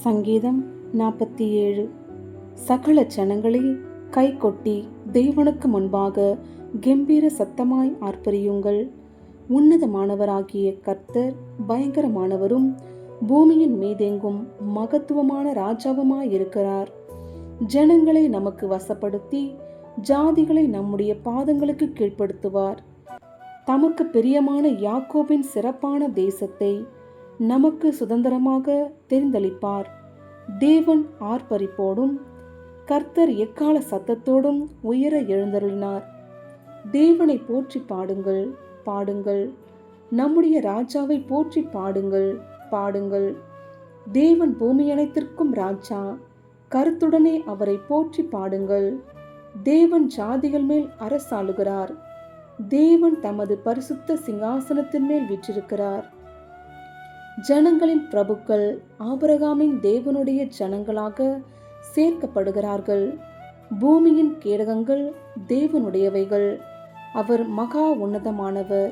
சங்கீதம் 47. சகல ஜனங்களே கைகொட்டி தேவனுக்கு முன்பாக கெம்பீர சத்தமாய் ஆர்ப்பரியுங்கள். உன்னதமானவராகிய கர்த்தர் பயங்கரமானவரும் பூமியின் மீதெங்கும் மகத்துவமான ராஜாவுமாயிருக்கிறார். ஜனங்களை நமக்கு வசப்படுத்தி ஜாதிகளை நம்முடைய பாதங்களுக்கு கீழ்ப்படுத்துவார். தமக்கு பிரியமான யாக்கோபின் சிறப்பான தேசத்தை நமக்கு சுதந்திரமாக தெரிந்தளிப்பார். தேவன் ஆர்ப்பரிப்போடும் கர்த்தர் எக்கால சத்தத்தோடும் உயர எழுந்தருளினார். தேவனை போற்றி பாடுங்கள், பாடுங்கள். நம்முடைய ராஜாவை போற்றி பாடுங்கள், பாடுங்கள். தேவன் பூமியனைத்திற்கும் ராஜா, கருத்துடனே அவரை போற்றி பாடுங்கள். தேவன் ஜாதிகள் மேல் அரசாளுகிறார். தேவன் தமது பரிசுத்த சிங்காசனத்தின் மேல் வீற்றிருக்கிறார். ஜனங்களின் பிரபுக்கள் ஆபிரகாமின் தேவனுடைய ஜனங்களாக சேர்க்கப்படுகிறார்கள். பூமியின் கேடகங்கள் தேவனுடையவைகள். அவர் மகா உன்னதமானவர்.